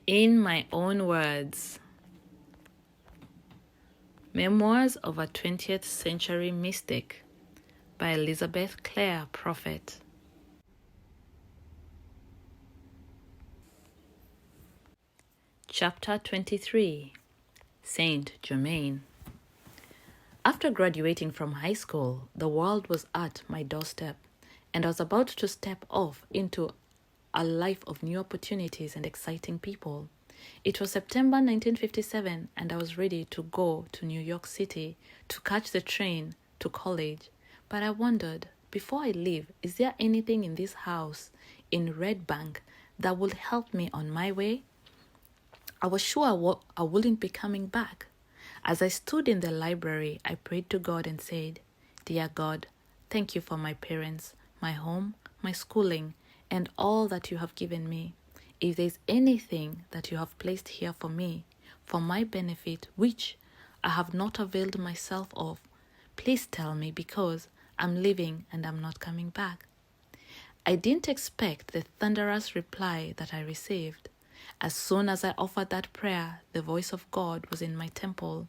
In my own words, Memoirs of a 20th Century Mystic by Elizabeth Clare Prophet. Chapter 23, Saint Germain. After graduating from high school, the world was at my doorstep, and I was about to step off into a life of new opportunities and exciting people. It was September 1957, and I was ready to go to New York City to catch the train to college. But I wondered, before I leave, is there anything in this house in Red Bank that would help me on my way? I was sure I wouldn't be coming back. As I stood in the library, I prayed to God and said, "Dear God, thank you for my parents, my home, my schooling, and all that you have given me. If there is anything that you have placed here for me, for my benefit, which I have not availed myself of, please tell me, because I'm leaving and I'm not coming back." I didn't expect the thunderous reply that I received. As soon as I offered that prayer, the voice of God was in my temple,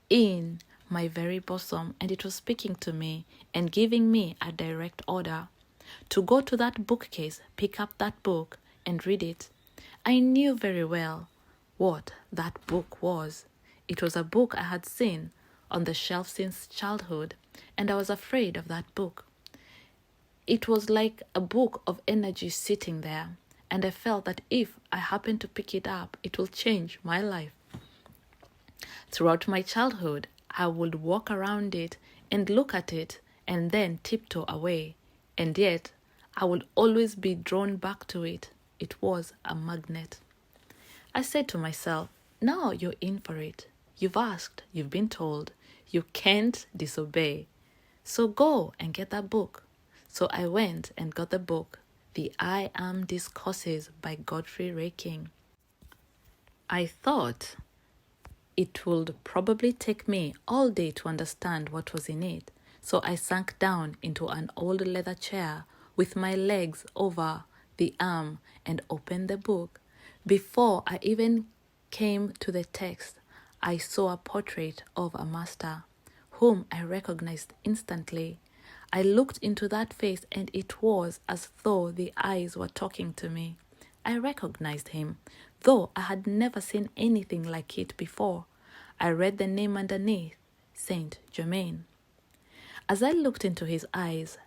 in my very bosom, and it was speaking to me and giving me a direct order to go to that bookcase, pick up that book, and read it. I knew very well what that book was. It was a book I had seen on the shelf since childhood, and I was afraid of that book. It was like a book of energy sitting there, and I felt that if I happened to pick it up, it will change my life. Throughout my childhood, I would walk around it and look at it and then tiptoe away, and yet I would always be drawn back to it. It was a magnet. I said to myself, now you're in for it. You've asked, you've been told, you can't disobey. So go and get that book. So I went and got the book, The I Am Discourses by Godfrey Ray King. I thought it would probably take me all day to understand what was in it, so I sank down into an old leather chair with my legs over the arm and opened the book. Before I even came to the text, I saw a portrait of a master, whom I recognized instantly. I looked into that face, and it was as though the eyes were talking to me. I recognized him, though I had never seen anything like it before. I read the name underneath, Saint Germain. As I looked into his eyes,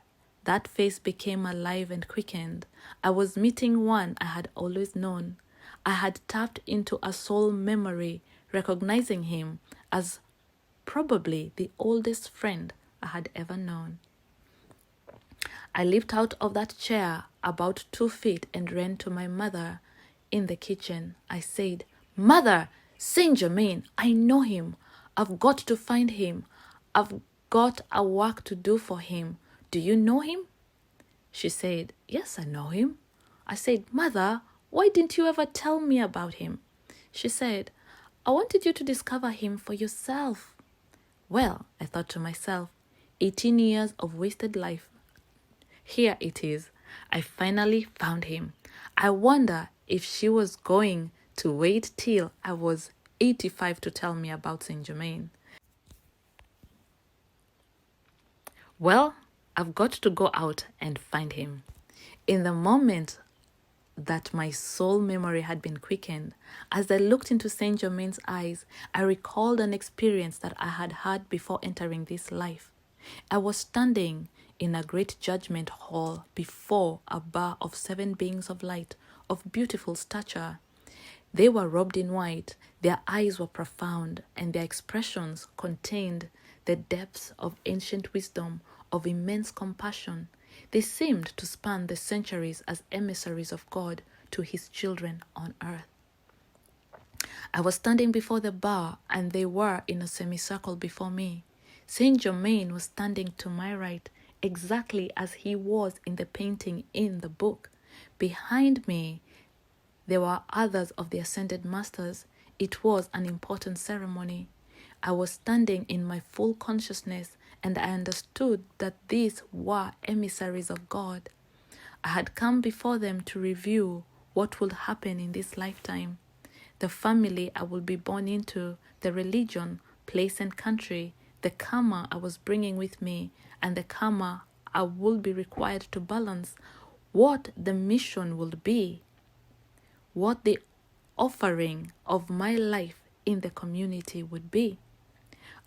that face became alive and quickened. I was meeting one I had always known. I had tapped into a soul memory, recognizing him as probably the oldest friend I had ever known. I leaped out of that chair about 2 feet and ran to my mother in the kitchen. I said, "Mother, Saint Germain, I know him. I've got to find him. I've got a work to do for him. Do you know him?" She said, "Yes, I know him." I said, "Mother, why didn't you ever tell me about him?" She said, "I wanted you to discover him for yourself." Well, I thought to myself, 18 years of wasted life. Here it is. I finally found him. I wonder if she was going to wait till I was 85 to tell me about Saint Germain. Well, I've got to go out and find him. In the moment that my soul memory had been quickened, as I looked into Saint Germain's eyes, I recalled an experience that I had had before entering this life. I was standing in a great judgment hall before a bar of 7 beings of light of beautiful stature. They were robed in white, their eyes were profound, and their expressions contained the depths of ancient wisdom, of immense compassion. They seemed to span the centuries as emissaries of God to his children on earth. I was standing before the bar, and they were in a semicircle before me. Saint Germain was standing to my right, exactly as he was in the painting in the book. Behind me, there were others of the ascended masters. It was an important ceremony. I was standing in my full consciousness, and I understood that these were emissaries of God. I had come before them to review what would happen in this lifetime. the family I will be born into, the religion, place, and country, the karma I was bringing with me, and the karma I will be required to balance, what the mission will be, what the offering of my life in the community would be.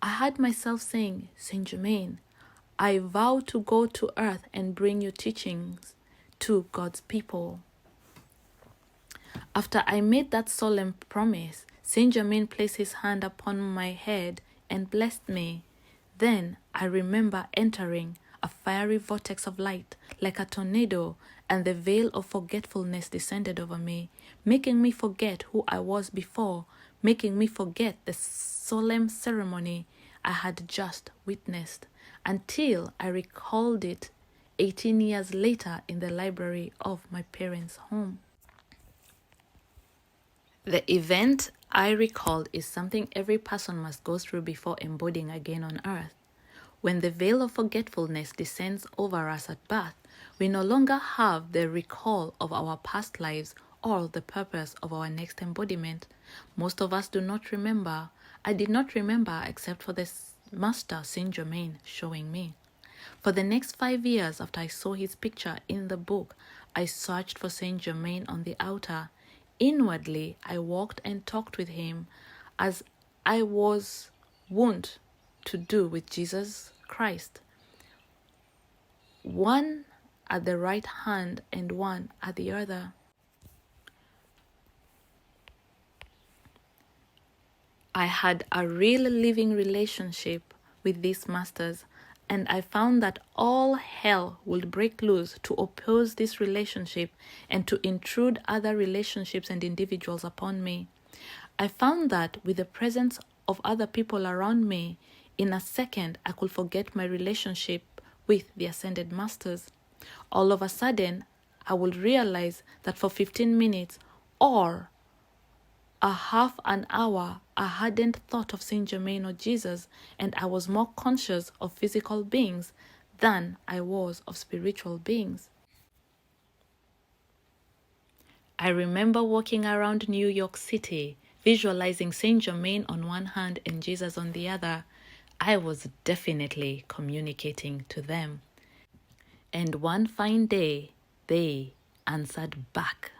I had myself saying, Saint Germain, I vow to go to earth and bring your teachings to God's people. After I made that solemn promise, Saint Germain placed his hand upon my head and blessed me. Then I remember entering a fiery vortex of light like a tornado, and the veil of forgetfulness descended over me, making me forget who I was before, making me forget the solemn ceremony I had just witnessed, until I recalled it 18 years later in the library of my parents' home. The event I recalled is something every person must go through before embodying again on earth. When the veil of forgetfulness descends over us at birth, we no longer have the recall of our past lives or the purpose of our next embodiment. Most of us do not remember. I did not remember except for the Master Saint Germain showing me. For the next 5 years after I saw his picture in the book, I searched for Saint Germain on the altar. Inwardly, I walked and talked with him as I was wont to do with Jesus Christ, one at the right hand and one at the other. I had a real living relationship with these masters, and I found that all hell would break loose to oppose this relationship and to intrude other relationships and individuals upon me. I found that with the presence of other people around me, in a second I could forget my relationship with the ascended masters. All of a sudden, I would realize that for 15 minutes or a half an hour, I hadn't thought of Saint Germain or Jesus, and I was more conscious of physical beings than I was of spiritual beings. I remember walking around New York City, visualizing Saint Germain on one hand and Jesus on the other. I was definitely communicating to them. And one fine day, they answered back.